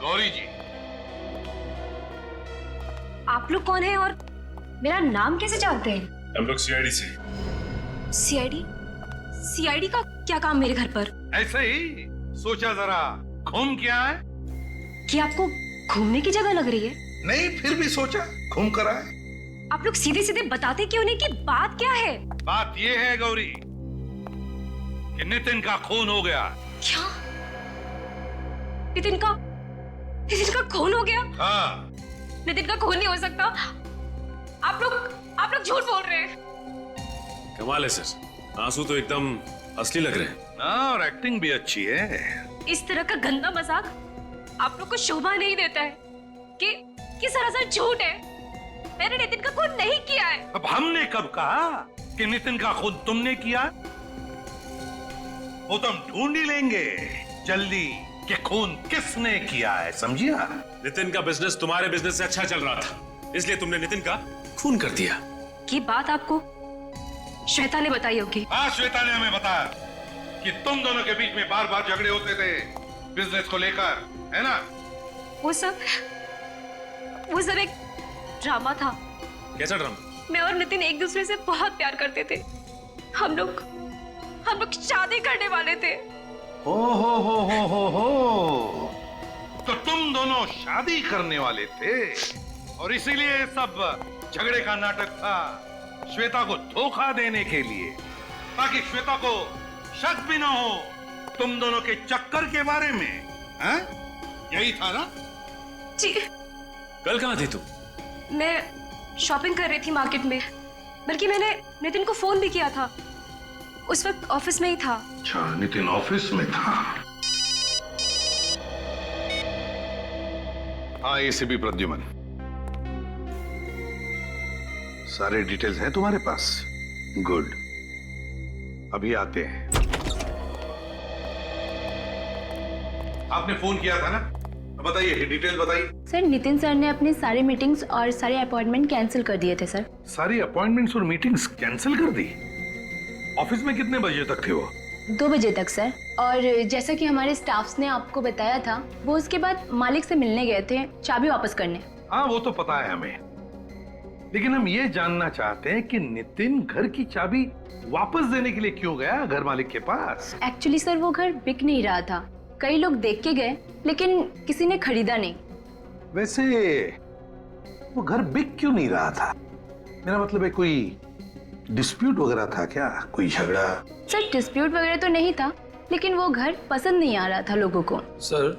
गौरी जी। आप लोग कौन हैं और मेरा नाम कैसे जानते हैं? हम लोग सीआईडी से। सीआईडी? सीआईडी का क्या काम मेरे घर पर? ऐसे ही सोचा जरा घूम के आए। कि आपको घूमने की जगह लग रही है? नहीं, फिर भी सोचा घूम कर आए। आप लोग सीधे सीधे बताते क्यों नहीं कि बात क्या है? बात ये है गौरी कि नितिन का खून हो गया। क्या? नितिन का खून हो गया? हाँ। नितिन का खून नहीं हो सकता। आप लोग झूठ बोल रहे हैं। कमाल है सर, आंसू तो एकदम असली लग रहे हैं। हाँ, और एक्टिंग भी अच्छी है। इस तरह का गंदा मजाक आप लोग को शोभा नहीं देता है कि सरासर झूठ है। मैंने नितिन का खून नहीं किया है। अब हमने कब कहा कि नितिन का खून तुमने किया? वो तो हम ढूंढ ही लेंगे जल्दी कि खून किसने किया है, समझिया? नितिन का बिजनेस तुम्हारे बिजनेस से अच्छा चल रहा था, इसलिए तुमने नितिन का खून कर दिया। ये बात आपको श्वेता ने बताई होगी। हाँ, श्वेता ने हमें बताया कि तुम दोनों के बीच में बार बार झगड़े होते थे बिजनेस को लेकर, है ना? वो सब एक ड्रामा था। कैसा ड्रामा? मैं और नितिन एक दूसरे से बहुत प्यार करते थे। हम लोग शादी करने वाले थे। हो। तो तुम दोनों शादी करने वाले थे और इसीलिए सब झगड़े का नाटक था, श्वेता को धोखा देने के लिए, ताकि श्वेता को शक भी ना हो तुम दोनों के चक्कर के बारे में। हैं? यही था ना? जी। कल कहाँ थी तुम? मैं शॉपिंग कर रही थी मार्केट में, बल्कि मैंने नितिन को फोन भी किया था। उस वक्त ऑफिस में ही था। अच्छा, नितिन ऑफिस में था। हाँ, एसीपी प्रद्युमन, सारे डिटेल्स हैं तुम्हारे पास? गुड, अभी आते हैं। आपने फोन किया था ना? बताइए, डिटेल बताइए। सर, नितिन सर ने अपनी सारी मीटिंग्स और सारे अपॉइंटमेंट कैंसिल कर दिए थे सर। सारी अपॉइंटमेंट्स और मीटिंग्स कैंसिल कर दी? ऑफिस में कितने बजे तक थे वो? 2 बजे तक सर। और जैसा कि हमारे स्टाफ्स ने आपको बताया था, वो उसके बाद मालिक से मिलने गए थे चाबी वापस करने। हाँ, वो तो पता है हमें, लेकिन हम ये जानना चाहते हैं कि नितिन घर की चाबी वापस देने के लिए क्यों गया घर मालिक के पास? एक्चुअली सर, वो घर बिक नहीं रहा था। कई लोग देख के गए, लेकिन किसी ने खरीदा नहीं। वैसे वो घर बिक क्यों नहीं रहा था? मेरा मतलब है, कोई डिस्प्यूट वगैरह था क्या? कोई झगड़ा? सर, डिस्प्यूट वगैरह तो नहीं था, लेकिन वो घर पसंद नहीं आ रहा था लोगों को। सर,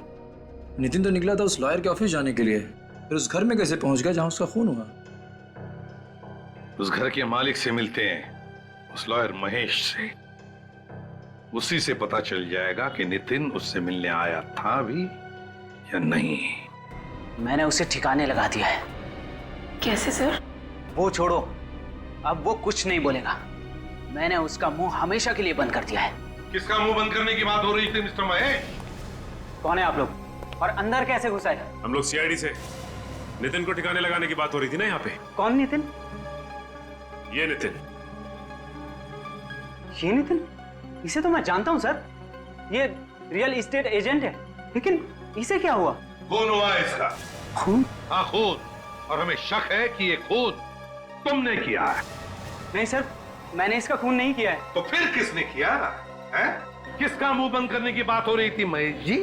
नितिन तो निकला था उस लॉयर के ऑफिस जाने के लिए, फिर उस घर में कैसे पहुंच गया जहां उसका खून हुआ? उस घर के मालिक से मिलते हैं, उस लॉयर महेश से। उसी से पता चल जाएगा कि नितिन उससे मिलने आया था भी या नहीं। मैंने उसे ठिकाने लगा दिया है। कैसे सर? वो छोड़ो, अब वो कुछ नहीं बोलेगा। मैंने उसका मुंह हमेशा के लिए बंद कर दिया है। किसका मुंह बंद करने की बात हो रही थी मिस्टर महेश? कौन है आप लोग और अंदर कैसे घुसा है? हम लोग सीआईडी से। नितिन को ठिकाने लगाने की बात हो रही थी ना यहाँ पे। कौन नितिन? ये नितिन। ये नितिन? इसे तो मैं जानता हूँ सर, ये रियल एस्टेट एजेंट है। लेकिन इसे क्या हुआ? खून हुआ है इसका। खून? हाँ, खून। और हमें शक है कि ये खून तुमने किया है। नहीं सर, मैंने इसका खून नहीं किया है। तो फिर किसने किया है? किसका मुंह बंद करने की बात हो रही थी महेश जी?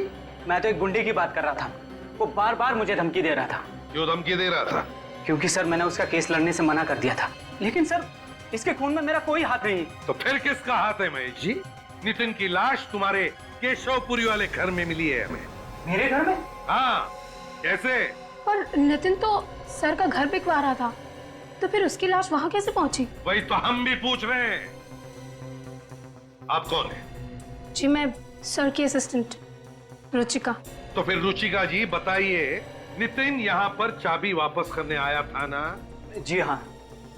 मैं तो एक गुंडे की बात कर रहा था। वो बार बार मुझे धमकी दे रहा था। क्यों धमकी दे रहा था? क्योंकि सर, मैंने उसका केस लड़ने से मना कर दिया था। लेकिन सर, इसके खून में मेरा कोई हाथ नहीं। तो फिर किसका हाथ है महेश जी? नितिन की लाश तुम्हारे केशवपुरी वाले घर में मिली है हमें। मेरे घर में? हाँ, कैसे? पर नितिन तो सर का घर बिकवा रहा था, तो फिर उसकी लाश वहां कैसे पहुंची? वही तो हम भी पूछ रहे हैं। आप कौन है? जी, मैं सर की असिस्टेंट रुचिका। तो फिर रुचिका जी बताइए, नितिन यहाँ पर चाबी वापस करने आया था ना? जी हाँ,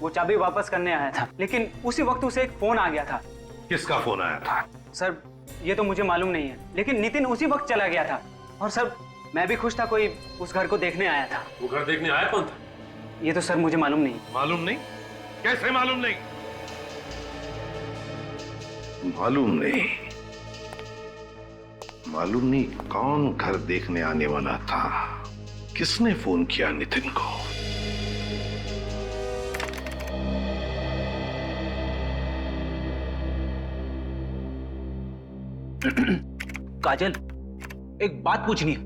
वो चाबी वापस करने आया था, लेकिन उसी वक्त उसे एक फोन आ गया था। किसका फोन आया था? सर, ये तो मुझे मालूम नहीं है, लेकिन नितिन उसी वक्त चला गया था। और सर, मैं भी खुश था, कोई उस घर को देखने आया था। वो घर देखने आया कौन था? ये तो सर मुझे मालूम नहीं। मालूम नहीं? कैसे मालूम नहीं? मालूम नहीं। मालूम नहीं कौन घर देखने आने वाला था। किसने फोन किया नितिन को? काजल, एक बात पूछनी है।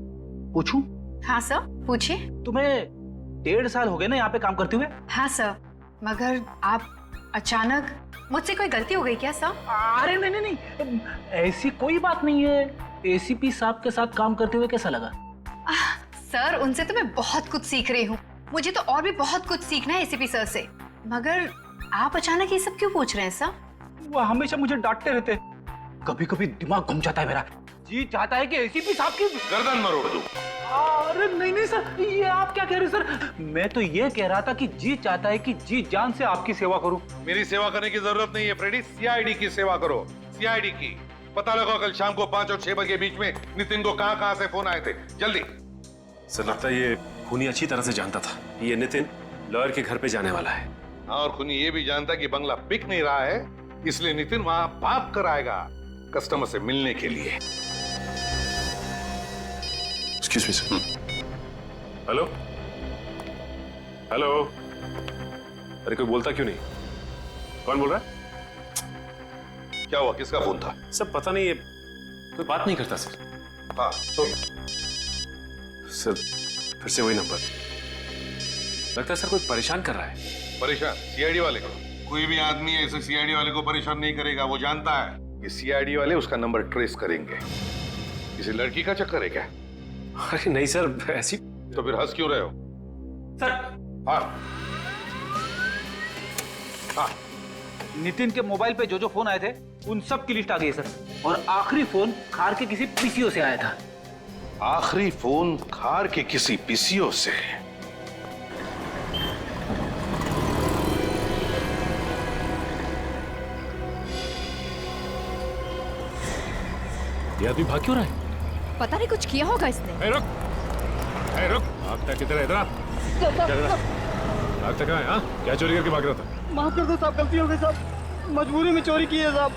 पूछूं? हाँ सर, पूछिए। तुम्हें 1.5 साल हो गए ना यहाँ पे काम करते हुए? हाँ सर, मगर आप अचानक, मुझसे कोई गलती हो गई क्या सर? अरे नहीं नहीं नहीं, ऐसी कोई बात नहीं है। एसीपी साहब के साथ काम करते हुए कैसा लगा? सर, उनसे तो मैं बहुत कुछ सीख रही हूँ। मुझे तो और भी बहुत कुछ सीखना है एसीपी सर से। मगर आप अचानक ये सब क्यों पूछ रहे हैं सर? वो हमेशा मुझे डांटते रहते, कभी कभी दिमाग घूम जाता है मेरा। जी चाहता है कि एसीपी साहब की गर्दन मरोड़ दूं। अरे नहीं नहीं सर, ये आप क्या कह रहे हैं सर? मैं तो ये कह रहा था कि जी चाहता है कि जी जान से आपकी सेवा करूं। मेरी सेवा करने की जरूरत नहीं है फ्रेडी, सीआईडी की सेवा करो। सीआईडी की पता लगाओ कल शाम को 5 और 6 बजे के बीच में नितिन को कहां से फोन आए थे। जल्दी। सर लगता है ये खूनी अच्छी तरह से जानता था ये नितिन लॉयर के घर पे जाने वाला है। और खूनी ये भी जानता कि बंगला बिक नहीं रहा है, इसलिए नितिन वहां भाग कर आएगा कस्टमर से मिलने के लिए। Excuse me sir. Hello hello, अरे कोई बोलता क्यों नहीं? कौन बोल रहा है? क्या हुआ, किसका फोन था? सब पता नहीं, ये कोई बात नहीं करता सर। हाँ तो सर फिर से वही नंबर। लगता है सर कोई परेशान कर रहा है। परेशान? सीआईडी वाले को? कोई भी आदमी ऐसे सीआईडी वाले को परेशान नहीं करेगा। वो जानता है कि सीआईडी वाले उसका नंबर ट्रेस करेंगे। किसी लड़की का चक्कर है क्या? अरे नहीं सर, ऐसी। तो फिर हंस क्यों रहे हो? सर, हाँ हाँ, नितिन के मोबाइल पे जो जो फोन आए थे उन सब की लिस्ट आ गई है सर। और आखिरी फोन खार के किसी पीसीओ से आया था। आखिरी फोन खार के किसी पीसीओ से? ये आदमी भाग क्यों रहा है? पता नहीं कुछ किया होगा इसने। रुक, रुक, भागता किधर है? इधर आ। भागता कहाँ है? हाँ, क्या चोरी करके भाग रहा था? माफ कर दो साहब, गलती हो गई साहब। मजबूरी में चोरी की है साहब।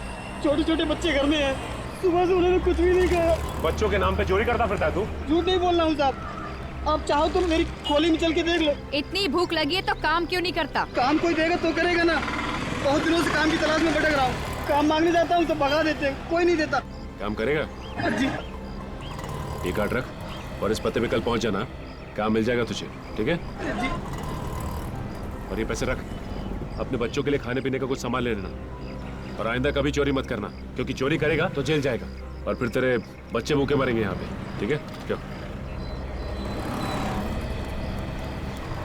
छोटे छोटे बच्चे घर में हैं। सुबह से उन्होंने कुछ भी नहीं कहा। बच्चों के नाम पे चोरी करता फिरता है तू? झूठ नहीं बोल रहा हूँ साहब। आप चाहो तो मेरी खोली में चल के देख लो। इतनी भूख लगी है तो काम क्यों नहीं करता? काम कोई देगा तो करेगा ना। बहुत दिनों से काम की तलाश में भटक रहा हूँ। काम मांगने जाता हूँ तो भगा देते हैं, कोई नहीं देता। काम करेगा? जी। ये कार्ड रख और इस पते पे कल पहुंच जाना। काम मिल जाएगा तुझे, ठीक है? जी। और ये पैसे रख, अपने बच्चों के लिए खाने पीने का कुछ सामान ले लेना। और आइंदा कभी चोरी मत करना, क्योंकि चोरी करेगा तो जेल जाएगा और फिर तेरे बच्चे भूखे मरेंगे यहाँ पे, ठीक है? क्यों?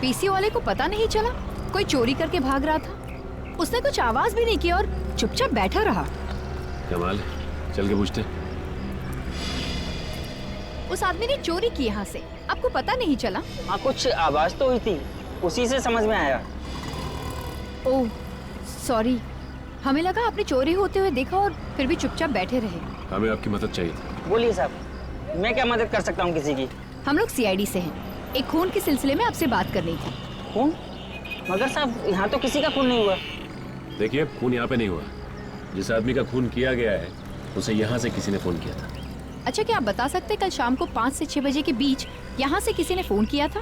पीसी वाले को पता नहीं चला कोई चोरी करके भाग रहा था? उसने कुछ आवाज भी नहीं की और चुपचाप बैठा रहा। कमाल, चल के पूछते। उस आदमी ने चोरी की यहाँ से, आपको पता नहीं चला? हाँ, कुछ आवाज तो हुई थी, उसी से समझ में आया। ओह सॉरी, हमें लगा आपने चोरी होते हुए देखा और फिर भी चुपचाप बैठे रहे। हमें आपकी मदद चाहिए थी। बोलिए साहब, मैं क्या मदद कर सकता हूँ किसी की? हम लोग सीआईडी से हैं, एक खून के सिलसिले में आपसे बात करनी थी। खून? मगर साहब यहाँ तो किसी का खून नहीं हुआ। देखिए, खून यहाँ पे नहीं हुआ। जिस आदमी का खून किया गया है उसे यहाँ से किसी ने फोन किया था। अच्छा, क्या आप बता सकते हैं कल शाम को 5 से 6 बजे के बीच यहाँ से किसी ने फोन किया था?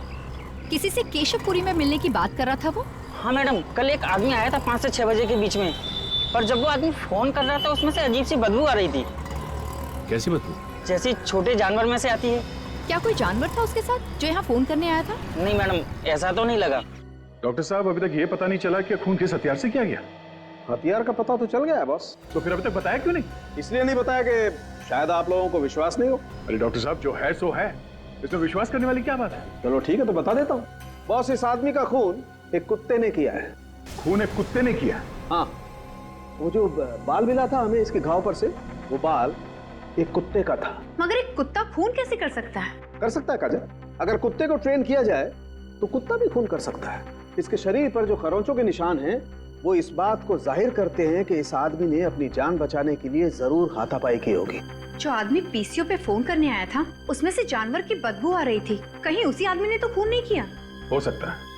किसी से केशवपुरी में मिलने की बात कर रहा था वो? हाँ मैडम, कल एक आदमी आया था 5 से 6 बजे के बीच में, पर जब वो आदमी फोन कर रहा था उसमें से अजीब सी बदबू आ रही थी। कैसी बदबू? जैसी छोटे जानवर में से आती है। क्या कोई जानवर था उसके साथ जो यहाँ फोन करने आया था? नहीं मैडम, ऐसा तो नहीं लगा। डॉक्टर साहब, अभी तक ये पता नहीं चला कि खून किस हथियार से किया गया। हथियार का पता तो चल गया है बॉस। तो फिर अभी तक बताया क्यों नहीं? इसलिए नहीं बताया कि शायद आप लोगों को विश्वास नहीं हो। अरे डॉक्टर साहब, जो है सो है, इसमें विश्वास करने वाली क्या बात है? चलो ठीक है, तो बता देता हूँ। बॉस, इस आदमी का खून एक कुत्ते ने किया है। खून एक कुत्ते ने किया? हाँ, वो जो बाल मिला था हमें इसके घाव पर से, वो बाल एक कुत्ते का था। मगर एक कुत्ता खून कैसे कर सकता है? कर सकता है काजल, अगर कुत्ते को ट्रेन किया जाए तो कुत्ता भी खून कर सकता है। इसके शरीर पर जो खरोंचों के निशान हैं वो इस बात को जाहिर करते हैं कि इस आदमी ने अपनी जान बचाने के लिए जरूर हाथापाई की होगी। जो आदमी पीसीओ पे फोन करने आया था उसमें से जानवर की बदबू आ रही थी, कहीं उसी आदमी ने तो खून नहीं किया? हो सकता है।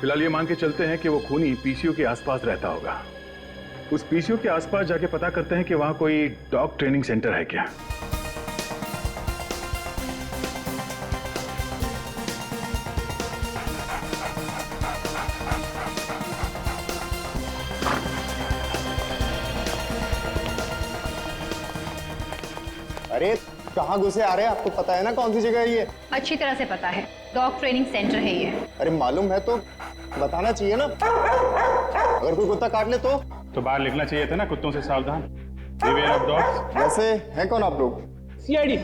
फिलहाल ये मान के चलते हैं कि वो खूनी पीसीओ के आसपास रहता होगा। उस पीसीओ के आसपास जाके पता करते हैं कि वहाँ कोई डॉग ट्रेनिंग सेंटर है क्या। अरे कहाँ घुसे आ रहे हैं? आपको पता है ना कौन सी जगह है ये? अच्छी तरह से पता है, डॉग ट्रेनिंग सेंटर है ये। अरे मालूम है तो बताना चाहिए ना, अगर कोई कुत्ता काट ले तो बाहर लिखना चाहिए था ना, कुत्तों से सावधान। Beware of dogs। वैसे हैं कौन आप लोग? सीआईडी।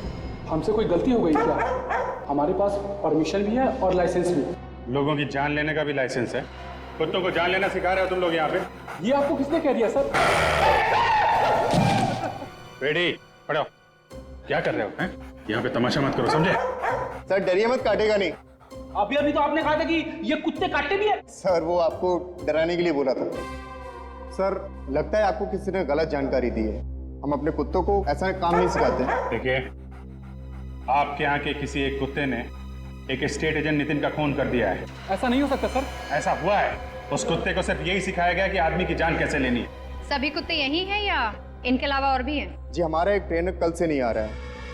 हमसे कोई गलती हो गई क्या? हमारे पास परमिशन भी है और लाइसेंस भी। लोगों की जान लेने का भी लाइसेंस है। कुत्तों को जान लेना सिखा रहे हो तुम लोग यहाँ पे? ये आपको किसने कह दिया सर? रेडी पढ़ो, क्या कर रहे हो हैं? यहाँ पे तमाशा मत करो, समझे? सर डरिए मत, काटेगा नहीं। अभी तो आपने कहा था कि ये कुत्ते काटते भी है। सर वो आपको डराने के लिए बोला था। सर लगता है आपको किसी ने गलत जानकारी दी है। हम अपने कुत्तों को ऐसा काम नहीं सिखाते। देखिए, आपके यहाँ के किसी एक कुत्ते ने एक स्टेट एजेंट नितिन का खून कर दिया है। ऐसा नहीं हो सकता सर। ऐसा हुआ है। उस कुत्ते को सिर्फ यही सिखाया गया कि आदमी की जान कैसे लेनी है। सभी कुत्ते यही हैं या इनके अलावा और भी हैं? जी हमारा एक ट्रेनर कल से नहीं आ रहा है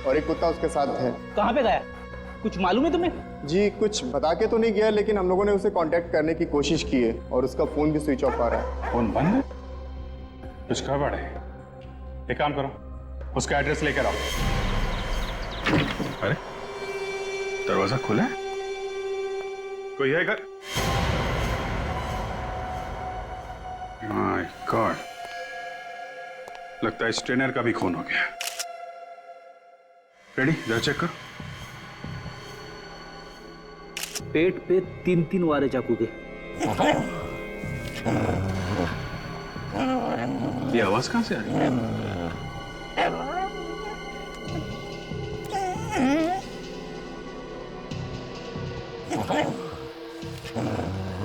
और एक कुत्ता उसके साथ है। कहाँ पे गया? कुछ मालूम है तुम्हें? जी कुछ बता के तो नहीं गया, लेकिन हम लोगों ने उसे कांटेक्ट करने की कोशिश की है और उसका फोन भी स्विच ऑफ आ रहा है। फोन बंद है? कुछ गड़बड़ है। एक काम करो, उसका एड्रेस लेकर आओ। अरे दरवाजा खुला है, कोई है घर? माय गॉड, लगता है इस ट्रेनर का भी खून हो गया। रेडी, जरा चेक करो। पेट पे 3-3 वारे चाकू के। ये आवाज कहां से आ रही है?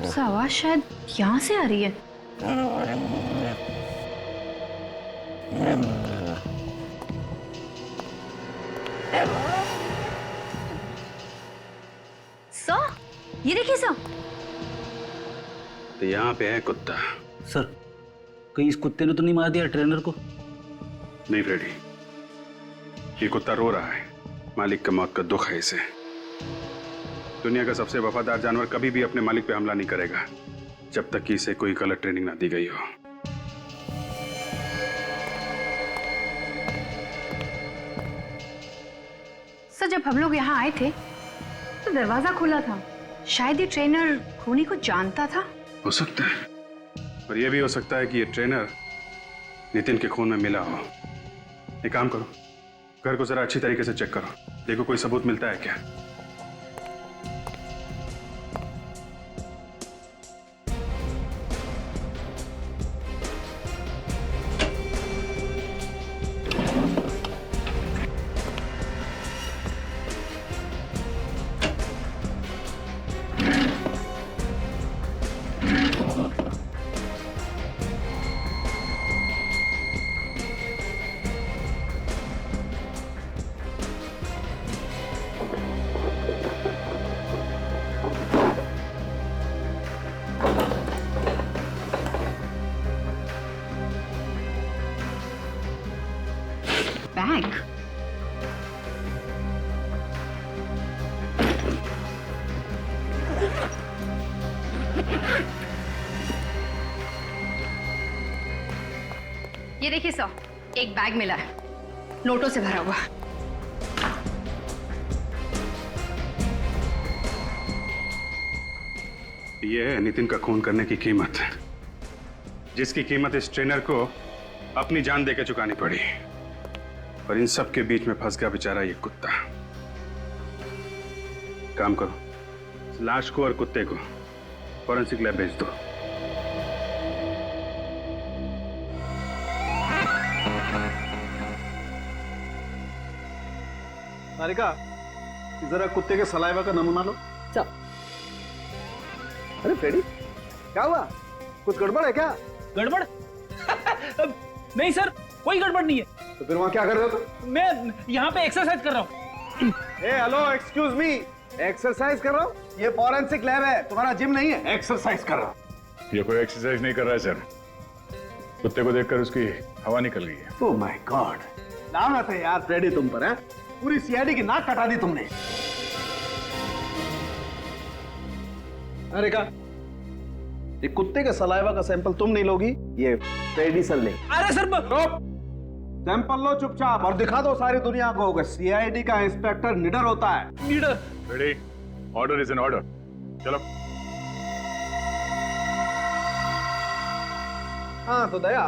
उसका आवाज शायद यहाँ से आ रही है। सर ये देखिए सर। तो यहाँ पे है कुत्ता। सर कहीं इस कुत्ते ने तो नहीं मार दिया ट्रेनर को? नहीं फ्रेडी, ये कुत्ता रो रहा है। मालिक का मौत का दुख है इसे। दुनिया का सबसे वफादार जानवर कभी भी अपने मालिक पे हमला नहीं करेगा जब तक कि इसे कोई गलत ट्रेनिंग ना दी गई हो। सर जब हम लोग यहाँ आए थे तो दरवाजा खुला था। शायद ये ट्रेनर खूनी को जानता था। हो सकता है, और यह भी हो सकता है कि ये ट्रेनर नितिन के खून में मिला हो। एक काम करो, घर को जरा अच्छी तरीके से चेक करो, देखो कोई सबूत मिलता है क्या। बैग। ये देखिए सर, एक बैग मिला है, नोटों से भरा हुआ। यह है नितिन का खून करने की कीमत, जिसकी कीमत इस ट्रेनर को अपनी जान देकर चुकानी पड़ी। और इन सब के बीच में फंस गया बेचारा ये कुत्ता। काम करो, इस लाश को और कुत्ते को फॉरेंसिक लैब भेज दो। सारिका, जरा कुत्ते के सलाइवा का नमूना लो। अरे फ्रेडी, क्या हुआ? कुछ गड़बड़ है क्या? गड़बड़? नहीं सर, कोई गड़बड़ नहीं है। तो फिर वहां क्या कर रहे हो तुम? मैं यहाँ पे एक्सरसाइज कर रहा हूँ। हेलो, एक्सक्यूज मी, एक्सरसाइज कर रहा हूँ? ये फॉरेंसिक लैब है, तुम्हारा जिम नहीं है। एक्सरसाइज कर रहा हूँ। ये कोई एक्सरसाइज नहीं कर रहा है सर, कुत्ते को देखकर उसकी हवा निकल गई है। ओह माय गॉड, लानत है यार फ्रेडी तुम पर। है पूरी सीआईडी की नाक कटा दी तुमने। अरे का ये कुत्ते के सलाइवा का सैंपल तुम नहीं लोगी, ये फ्रेडी सर ले। अरे सर सैंपल लो चुपचाप और दिखा दो सारी दुनिया को कि सीआईडी का इंस्पेक्टर निडर होता है। निडर। Ready, order is an order. चलो। हाँ तो दया,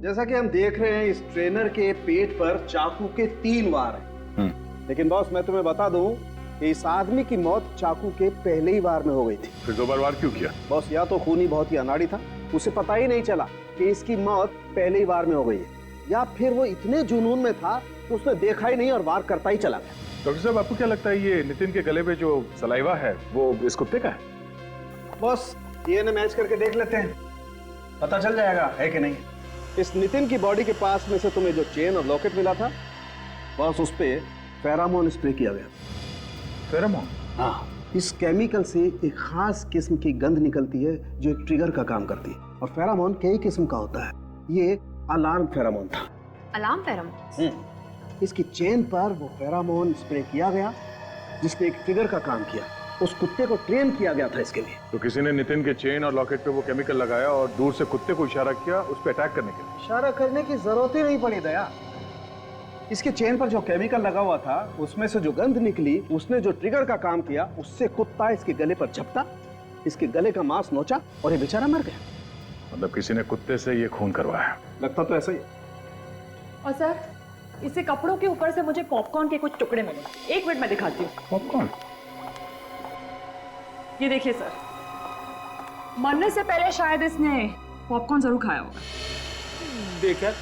जैसा कि हम देख रहे हैं इस ट्रेनर के पेट पर चाकू के 3 वार हैं। लेकिन बॉस मैं तुम्हें बता दूं कि इस आदमी की मौत चाकू के पहले ही वार में हो गई थी। फिर 2 बार वार क्यों किया? बॉस या तो खूनी बहुत ही अनाड़ी था, उसे पता ही नहीं चला कि इसकी मौत पहले ही वार में हो गई है, या फिर वो इतने जुनून में था कि उसने देखा ही नहीं और वार करता ही चला गया। डॉक्टर साहब, आपको क्या लगता है ये नितिन के गले पे जो सलाइवा है वो इस कुत्ते का है? बॉस डीएनए मैच करके देख लेते हैं, पता चल जाएगा है कि नहीं। इस नितिन की बॉडी के पास में से तुम्हें जो चेन और लॉकेट मिला था, बॉस उस पे फेरामोन स्प्रे किया गया। फेरामोन? हाँ, इस केमिकल से एक खास किस्म की गंध निकलती है जो एक ट्रिगर का काम करती है। और फेरामोन कई किस्म का होता है, ये अलार्म फेरामोन था। Alarm pheromone? इसकी चेन पर वो फेरामोन स्प्रे किया गया जिसने एक ट्रिगर का काम किया। उस कुत्ते को ट्रेन किया गया था इसके लिए। तो किसी ने नितिन के चेन और लॉकेट पे वो केमिकल लगाया और दूर से कुत्ते को इशारा किया उस पे अटैक करने के लिए। इशारा करने की जरूरत ही नहीं पड़ी दया। इसके चेन पर जो केमिकल लगा हुआ था उसमें से जो गंध निकली, उसने जो ट्रिगर का काम किया, उससे कुत्ता इसके गले पर झपटा, इसके गले का मांस नोचा और ये बेचारा मर गया। मतलब किसी ने कुत्ते से ये खून करवाया? लगता तो ऐसा ही। और सर, इसे कपड़ों के ऊपर से मुझे पॉपकॉर्न के कुछ टुकड़े मिले। 1 मिनट में दिखाती हूँ। पॉपकॉर्न? ये देखिए सर, मरने से पहले शायद इसने पॉपकॉर्न जरूर खाया होगा। देख यार,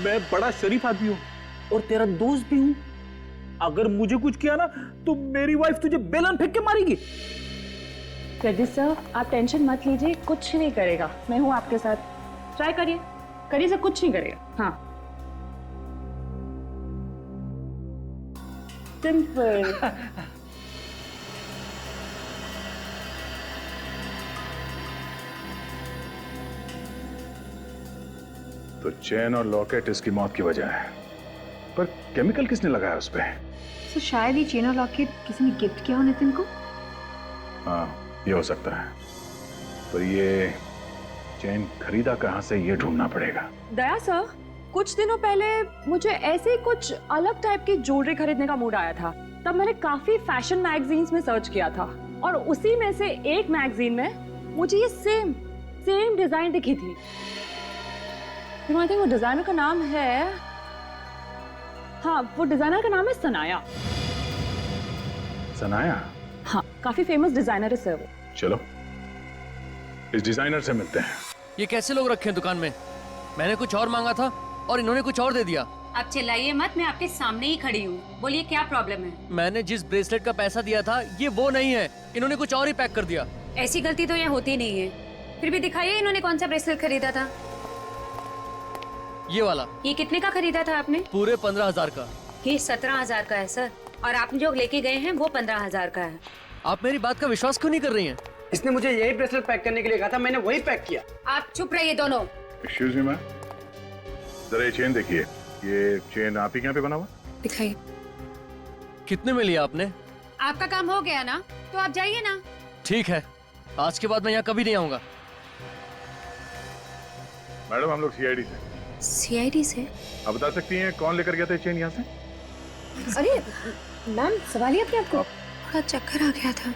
मैं बड़ा शरीफ आदमी हूँ और तेरा दोस्त भी हूँ। अगर मुझे कुछ किया ना तो मेरी वाइफ तुझे बेलन फेंक के मारेगी। प्रदीप सर, आप टेंशन मत लीजिए, कुछ नहीं करेगा। मैं हूँ आपके साथ, ट्राई करिए, करिए सर, कुछ नहीं करेगा। हाँ, सिंपल। तो चेन और लॉकेट इसकी मौत की वजह है, पर केमिकल किसने लगाया उस पे? तो शायद ये चेन और लॉकेट किसी ने गिफ्ट किया हो नितिन को। हाँ, ये हो सकता है, पर ये चेन खरीदा कहाँ से ये ढूंढना पड़ेगा। दया सर, कुछ दिनों पहले मुझे ऐसे ही कुछ अलग टाइप की ज्वेलरी खरीदने का मूड आया था। तब मैंने काफी फैशन मैगजीन्स में सर्च किया था और उसी में से एक मैगजीन में मुझे ये सेम डिजाइन दिखी थी। वो डिजाइनर का नाम है, हाँ, वो डिजाइनर का नाम है सनाया। सनाया? हाँ, काफी फेमस डिजाइनर है सर वो। चलो इस डिजाइनर से मिलते हैं। ये कैसे लोग रखे हैं दुकान में? मैंने कुछ और मांगा था और इन्होंने कुछ और दे दिया। आप चिल्लाइए मत, मैं आपके सामने ही खड़ी हूँ। बोलिए क्या प्रॉब्लम है? मैंने जिस ब्रेसलेट का पैसा दिया था ये वो नहीं है, इन्होंने कुछ और ही पैक कर दिया। ऐसी गलती तो यहाँ होती नहीं है। फिर भी दिखाइए इन्होंने कौन सा ब्रेसलेट खरीदा था। ये वाला। ये कितने का खरीदा था आपने? पूरे 15,000 का। ये 17,000 का है सर, और आप जो लेके गए हैं वो 15,000 का है। आप मेरी बात का विश्वास क्यों नहीं कर रही हैं? इसने मुझे यही ब्रेसलेट पैक करने के लिए कहा था, मैंने वही पैक किया। आप चुप रहिए दोनों। एक्सक्यूज मी मैम, जरा ये चेन देखिए। ये चेन आप ही के यहाँ पे बना हुआ? दिखाइए। कितने में लिया आपने? आपका काम हो गया ना, तो आप जाइए ना। ठीक है, आज के बाद मैं यहाँ कभी नहीं आऊंगा। मैडम, हम लोग सीआईडी से। सीआईडी से? आप बता सकती हैं कौन लेकर गया था चेन यहाँ से? अरे मैम, सवालिए अपने आपको। थोड़ा चक्कर आ गया था।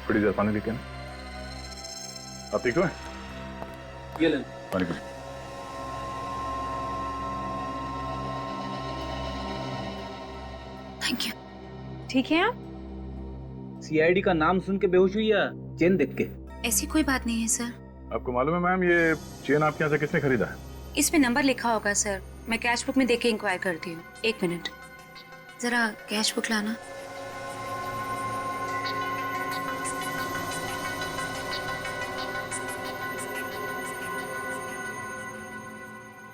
थोड़ी देर पानी लेके आना। आप ठीक हो? ये ले पानी पी। Thank you. ठीक है आप? सीआईडी का नाम सुन के बेहोश हुई या चेन देख के? ऐसी कोई बात नहीं है सर। आपको मालूम है मैम, ये चेन आपके यहाँ से किसने खरीदा है? इसमें नंबर लिखा होगा सर, मैं कैश बुक में देख के इंक्वायर करती हूँ। 1 मिनट, जरा कैश बुक लाना।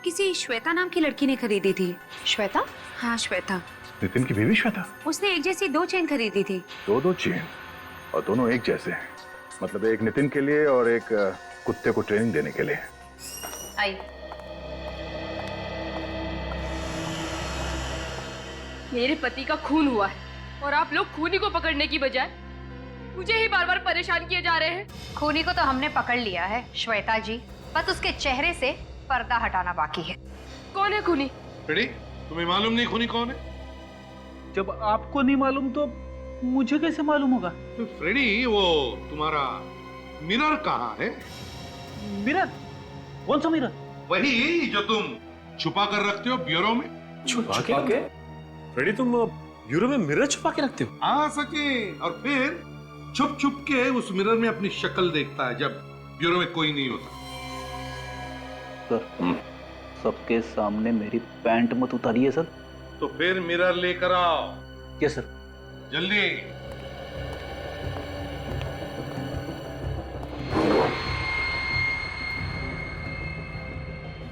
किसी श्वेता नाम की लड़की ने खरीदी थी। श्वेता? हाँ, श्वेता। नितिन की बीवी श्वेता? उसने एक जैसी 2 चेन खरीदी थी। दो चेन, और दोनों एक जैसे हैं। मतलब एक नितिन के लिए और एक कुत्ते को ट्रेनिंग देने के लिए। आई। मेरे पति का खून हुआ है और आप लोग खूनी को पकड़ने की बजाय मुझे ही बार बार परेशान किए जा रहे हैं। खूनी को तो हमने पकड़ लिया है श्वेता जी, बस उसके चेहरे से पर्दा हटाना बाकी है। कौन है खूनी? फ्रेडी, तुम्हें मालूम नहीं खूनी कौन है? जब आपको नहीं मालूम तो मुझे कैसे मालूम होगा? तो फ्रेडी, वो तुम्हारा मिरर कहाँ है? मिरर? कौन सा मिरर? वही जो तुम छुपा कर रखते हो ब्यूरो में। छुपा के? फ्रेडी, तुम ब्यूरो में मिरर छुपा के रखते हो? हाँ सचिन, और फिर छुप छुप के उस मिरर में अपनी शक्ल देखता है जब ब्यूरो में कोई नहीं होता। सर, सबके सामने मेरी पैंट मत उतारिए सर। तो फिर मिरर लेकर आओ। Yes sir. जल्दी।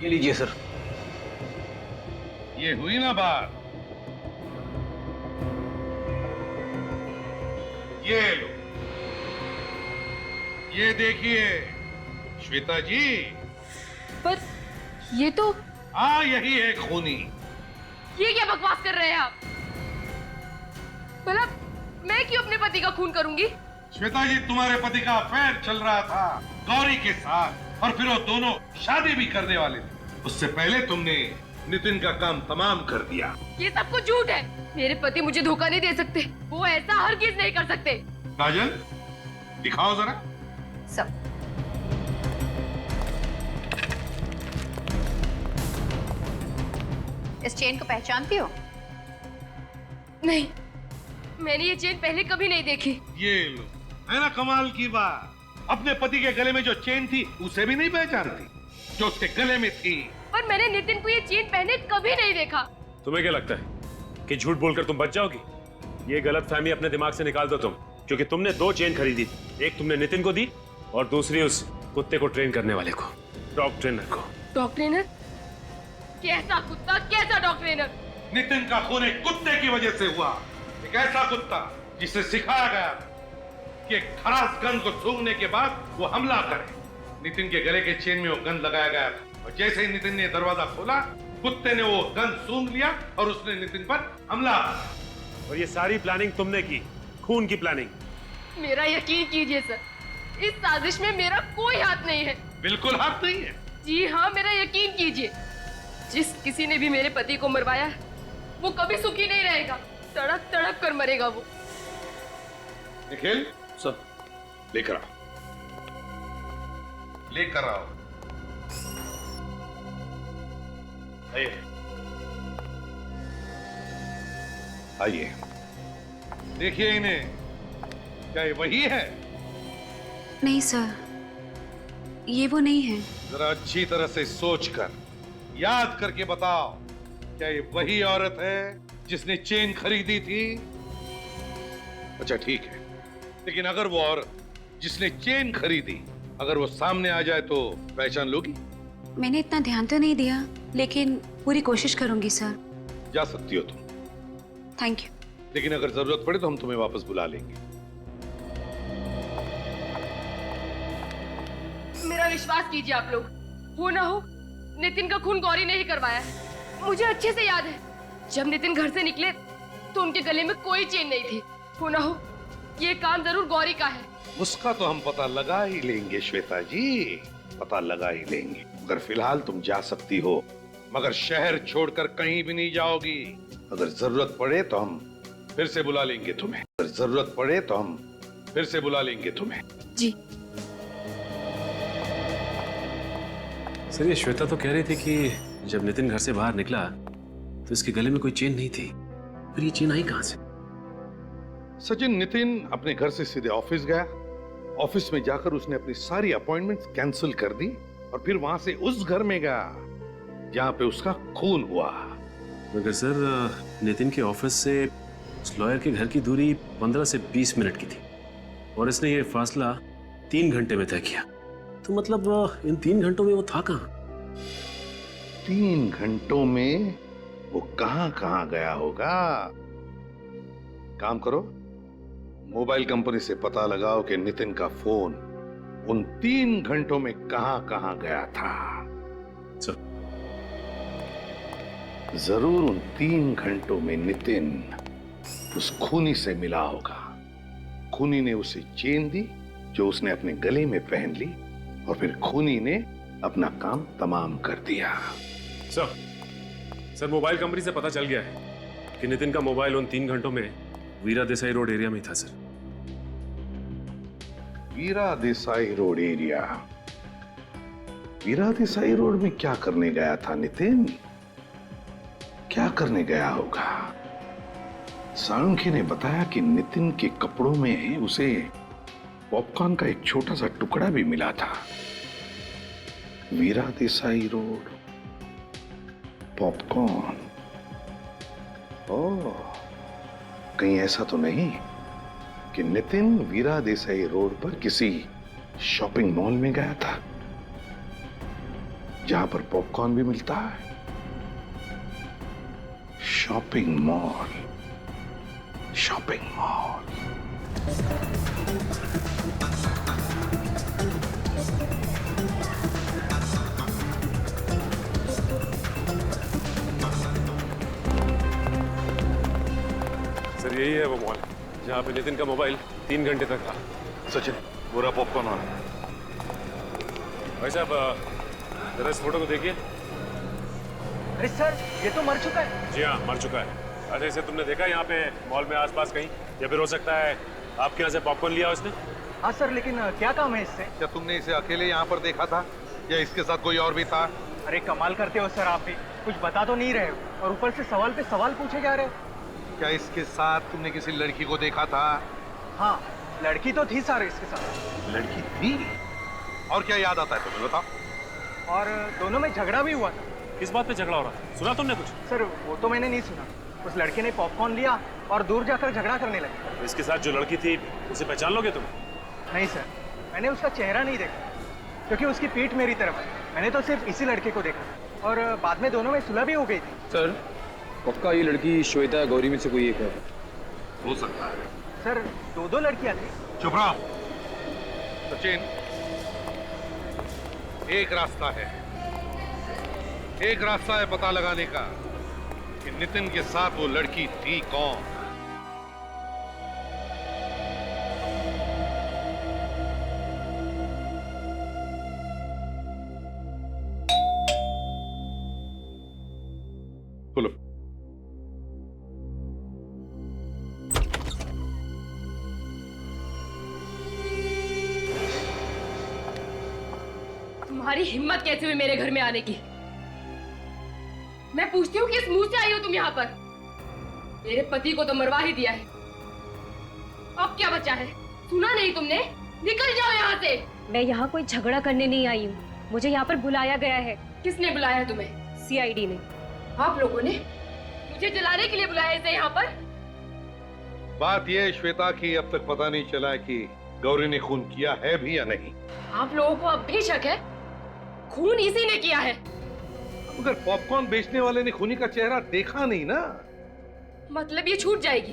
ये लीजिए सर। ये हुई ना बात। ये लो, ये देखिए श्वेता जी। पर ये तो, हाँ यही है खूनी। ये क्या बकवास कर रहे हैं आप? भला मैं क्यों अपने पति का खून करूंगी? श्वेता जी, तुम्हारे पति का अफेयर चल रहा था गौरी के साथ, और फिर वो दोनों शादी भी करने वाले थे। उससे पहले तुमने नितिन का काम तमाम कर दिया। ये सब कुछ झूठ है। मेरे पति मुझे धोखा नहीं दे सकते। वो ऐसा हरगिज नहीं कर सकते। काजल, दिखाओ जरा। सब इस चेन को पहचानती हो? नहीं, मैंने ये चेन पहले कभी नहीं देखी। ये लो, है ना कमाल की बात। अपने पति के गले में जो चेन थी उसे भी नहीं पहचानती जो उसके गले में थी। पर मैंने नितिन को ये चेन पहने कभी नहीं देखा। तुम्हें क्या लगता है कि झूठ बोलकर तुम बच जाओगी? ये गलतफहमी अपने दिमाग से निकाल दो तुम, क्योंकि तुमने 2 चेन खरीदी थी। एक तुमने नितिन को दी और दूसरी उस कुत्ते को ट्रेन करने वाले को, डॉग ट्रेनर को। Dog trainer? कैसा कुत्ता, कैसा डॉग ट्रेनर? नितिन का खून एक कुत्ते की वजह से हुआ। एक ऐसा कुत्ता जिसे सिखाया गया कि एक खरास गंध को सूंघने के बाद वो हमला करे। नितिन के गले के चेन में वो गंध लगाया गया था, और जैसे ही नितिन ने दरवाजा खोला, कुत्ते ने वो गंध सूंघ लिया और उसने नितिन पर हमला किया। और ये सारी प्लानिंग तुमने की, खून की प्लानिंग। मेरा यकीन कीजिए सर, इस साजिश में मेरा कोई हाथ नहीं है। बिल्कुल हाथ नहीं है? जी हाँ, मेरा यकीन कीजिए। जिस किसी ने भी मेरे पति को मरवाया वो कभी सुखी नहीं रहेगा। तड़प तड़प कर मरेगा वो। निखिल सर, लेकर आओ, लेकर आओ। आइए, आइए, देखिए इन्हें। क्या ये वही है? नहीं सर, ये वो नहीं है। जरा अच्छी तरह से सोचकर याद करके बताओ, क्या ये वही औरत है जिसने चेन खरीदी थी? अच्छा ठीक है, लेकिन अगर वो औरत जिसने चेन खरीदी अगर वो सामने आ जाए तो पहचान लोगी? मैंने इतना ध्यान तो नहीं दिया, लेकिन पूरी कोशिश करूंगी सर। जा सकती हो तुम, थैंक यू। लेकिन अगर जरूरत पड़े तो हम तुम्हें वापस बुला लेंगे। मेरा विश्वास कीजिए आप लोग, हो ना हो नितिन का खून गौरी ने ही करवाया। मुझे अच्छे से याद है, जब नितिन घर से निकले तो उनके गले में कोई चेन नहीं थी। हो ना हो ये काम जरूर गौरी का है। उसका तो हम पता लगा ही लेंगे श्वेता जी, पता लगा ही लेंगे। मगर फिलहाल तुम जा सकती हो, मगर शहर छोड़कर कहीं भी नहीं जाओगी। अगर जरूरत पड़े तो हम फिर से बुला लेंगे तुम्हें। अगर जरूरत पड़े तो हम फिर से बुला लेंगे तुम्हें। जी। सर, ये श्वेता तो कह रही थी कि जब नितिन घर से बाहर निकला तो इसके गले में कोई चेन नहीं थी। फिर ये चेन आई कहां से? सचिन, नितिन अपने घर से सीधे ऑफिस गया। ऑफिस में जाकर उसने अपनी सारी अपॉइंटमेंट्स कैंसिल कर दी और फिर वहां से उस घर में गया जहां पे उसका खून हुआ। मगर सर, नितिन के ऑफिस से उस लॉयर के घर की दूरी 15 से 20 मिनट की थी और इसने ये फासला 3 घंटे में तय किया। तो मतलब इन 3 घंटों में वो था कहां? 3 घंटों में वो कहां गया होगा? काम करो, मोबाइल कंपनी से पता लगाओ कि नितिन का फोन उन 3 घंटों में कहां गया था। जरूर उन 3 घंटों में नितिन उस खूनी से मिला होगा। खूनी ने उसे चेन दी जो उसने अपने गले में पहन ली और फिर खूनी ने अपना काम तमाम कर दिया। सर, सर मोबाइल कंपनी से पता चल गया है कि नितिन का मोबाइल उन 3 घंटों में वीरा देसाई रोड एरिया में ही था सर। वीरा देसाई रोड एरिया। वीरा देसाई रोड में क्या करने गया था नितिन? क्या करने गया होगा? सांख्य ने बताया कि नितिन के कपड़ों में उसे पॉपकॉर्न का एक छोटा सा टुकड़ा भी मिला था। वीरा देसाई रोड, पॉपकॉर्न। ओह, कहीं ऐसा तो नहीं कि नितिन वीरा देसाई रोड पर किसी शॉपिंग मॉल में गया था जहां पर पॉपकॉर्न भी मिलता है? Shopping mall, shopping mall. Sir यही है वो मॉल जहाँ पे नितिन का मोबाइल 3 घंटे तक था। सचिन, पूरा पॉपकॉर्न वाला। भाई साहब जरा इस फोटो को देखिए। अरे सर, ये तो मर चुका है। जी हाँ, मर चुका है। अच्छा, इसे तुमने देखा यहाँ पे मॉल में आसपास कहीं? या फिर हो सकता है आपके यहाँ से पॉपकॉर्न लिया उसने? हाँ सर, लेकिन क्या काम है इससे? क्या तुमने इसे अकेले यहाँ पर देखा था या इसके साथ कोई और भी था? अरे कमाल करते हो सर, आप भी कुछ बता तो नहीं रहे हो और ऊपर से सवाल पे सवाल पूछे जा रहे हो। क्या इसके साथ तुमने किसी लड़की को देखा था? हाँ, लड़की तो थी सर इसके साथ। लड़की थी? और क्या याद आता है तुम्हें, बताओ? और दोनों में झगड़ा भी हुआ था। किस बात पे झगड़ा हो रहा? सुना तुमने कुछ? सर वो तो मैंने नहीं सुना। उस लड़के ने पॉपकॉर्न लिया और दूर जाकर झगड़ा करने लगे। इसके साथ जो लड़की थी उसे पहचान लोगे तुम? नहीं सर, मैंने उसका चेहरा नहीं देखा क्योंकि उसकी पीठ मेरी तरफ है। मैंने तो सिर्फ इसी लड़के को देखा और बाद में दोनों में सुलह भी हो गई थी। सर पक्का ये लड़की श्वेता गौरी में से कोई एक है? हो सकता है सर, दो लड़कियां थी। चुप रहो सचिन। एक रास्ता है, एक रास्ता है पता लगाने का कि नितिन के साथ वो लड़की थी कौन। बोलो। तुम्हारी हिम्मत कैसे हुई मेरे घर में आने की? मैं पूछती हूँ किस मुंह से आई हो तुम यहाँ पर? मेरे पति को तो मरवा ही दिया है, अब क्या बचा है? सुना नहीं तुमने? निकल जाओ यहाँ से। मैं यहाँ कोई झगड़ा करने नहीं आई हूँ, मुझे यहाँ पर बुलाया गया है। किसने बुलाया तुम्हें? CID ने। आप लोगों ने मुझे जलाने के लिए बुलाया इसे यहाँ पर? बात यह है श्वेता की अब तक पता नहीं चला है कि गौरी ने खून किया है भी या नहीं। आप लोगों को अब भी शक है? खून इसी ने किया है। मगर पॉपकॉर्न बेचने वाले ने खूनी का चेहरा देखा नहीं ना। मतलब ये छूट जाएगी?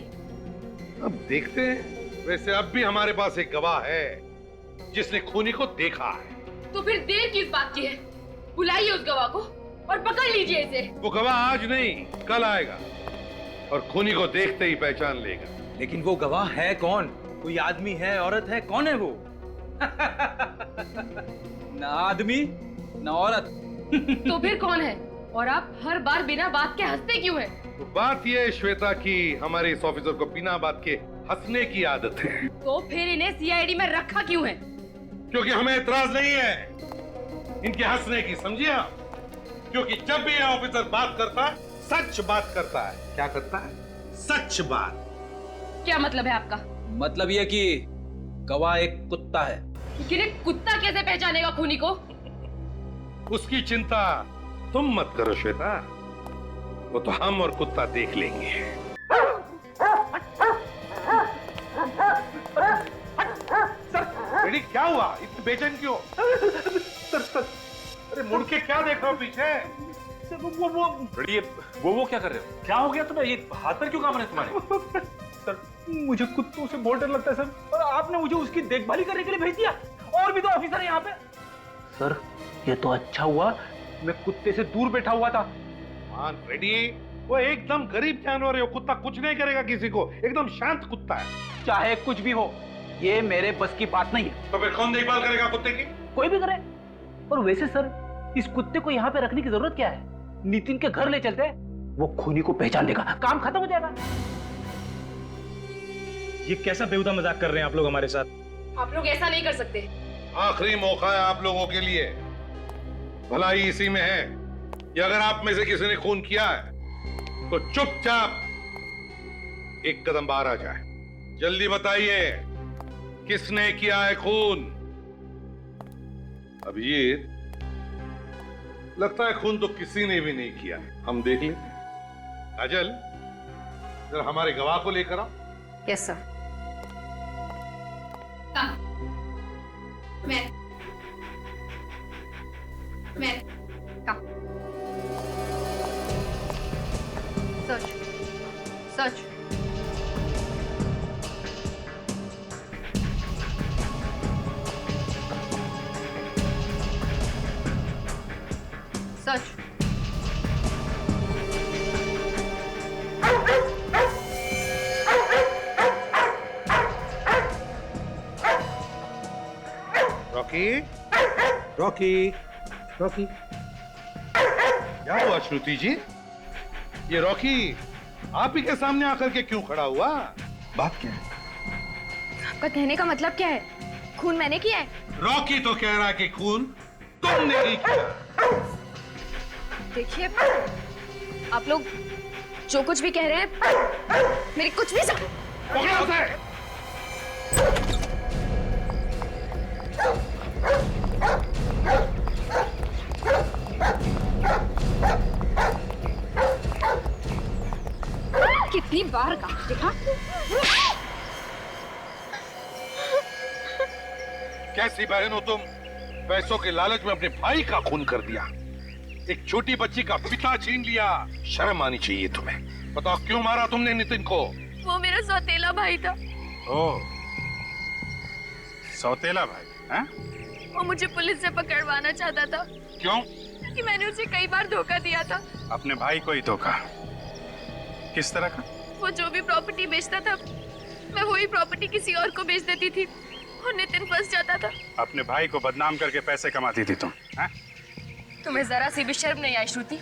अब देखते हैं। वैसे अब भी हमारे पास एक गवाह है जिसने खूनी को देखा है। तो फिर देर किस बात की है? बुलाइए उस गवाह को और पकड़ लीजिए इसे। वो गवाह आज नहीं कल आएगा और खूनी को देखते ही पहचान लेगा। लेकिन वो गवाह है कौन? कोई आदमी है, औरत है, कौन है वो? ना आदमी ना औरत। तो फिर कौन है? और आप हर बार बिना बात के हंसते क्यों हैं? तो बात यह है श्वेता की हमारे इस ऑफिसर को बिना बात के हंसने की आदत है। तो फिर इन्हें CID में रखा क्यों है? क्योंकि हमें एतराज नहीं है इनके हंसने की, समझिए आप? क्योंकि जब भी यह ऑफिसर बात करता है सच बात करता है। क्या करता है? सच बात। क्या मतलब है आपका? मतलब ये कि गवाह एक कुत्ता है। लेकिन एक कुत्ता कैसे पहचानेगा खूनी को? उसकी चिंता तुम मत करो श्वेता, वो तो हम और कुत्ता देख लेंगे। सर क्या हुआ? इतनी बेचैन क्यों? सर अरे मुड़ के क्या देख रहे हो पीछे? वो क्या कर रहे हो? क्या हो गया तुम्हें? ये हाथ पर क्यों काम रहे तुम्हारे? सर मुझे कुत्तों से बहुत डर लगता है सर, और आपने मुझे उसकी देखभाल करने के लिए भेज दिया। और भी तो ऑफिसर है यहाँ पे। सर ये तो अच्छा हुआ मैं कुत्ते से दूर बैठा हुआ था। मान रेडी, वो एकदम गरीब जानवर है। वो कुत्ता कुछ नहीं करेगा किसी को, एकदम शांत कुत्ता है। चाहे कुछ भी हो, ये मेरे बस की बात नहीं है। तो फिर कौन देखभाल करेगा कुत्ते की? कोई भी करे। और वैसे सर इस कुत्ते को यहाँ पे रखने की जरूरत क्या है? नितिन के घर ले चलते हैं, वो खूनी को पहचान लेगा, काम खत्म हो जाएगा। ये कैसा बेहुदा मजाक कर रहे हैं आप लोग हमारे साथ? आप लोग ऐसा नहीं कर सकते। आखिरी मौका है आप लोगों के लिए। भलाई इसी में है कि अगर आप में से किसी ने खून किया है तो चुपचाप एक कदम बाहर आ जाए। जल्दी बताइए, किसने किया है खून? अभिजीत, लगता है खून तो किसी ने भी नहीं किया। हम देख लेते हैं। काजल, जरा हमारे गवाह को लेकर आओ। Yes sir. मैं सच सच सच रॉकी, रॉकी, रॉकी, क्या हुआ श्रुति जी? ये रॉकी आप ही के सामने आकर के क्यों खड़ा हुआ? बात क्या है? आपका कहने का मतलब क्या है? खून मैंने किया है? रॉकी तो कह रहा है कि खून तुमने ही किया। देखिए, आप लोग जो कुछ भी कह रहे हैं मेरी कुछ भी पकड़ो उसे। कितनी बार कहा, देखा? कैसी बहन हो तुम? पैसों के लालच में अपने भाई का खून कर दिया, एक छोटी बच्ची का पिता छीन लिया। शर्म आनी चाहिए तुम्हें। बताओ क्यों मारा तुमने नितिन को? वो मेरा सौतेला भाई था। ओ, सौतेला भाई हैं? वो मुझे पुलिस से पकड़वाना चाहता था। क्यों? कि मैंने उसे कई बार धोखा दिया था। अपने भाई को ही धोखा? किस तरह का? वो जो भी प्रॉपर्टी बेचता था, मैं वही प्रॉपर्टी किसी और को बेच देती थी और नितिन फंस जाता था। अपने भाई को बदनाम करके पैसे कमाती थी तुम, हैं? तुम्हें जरा सी भी शर्म नहीं आई श्रुति?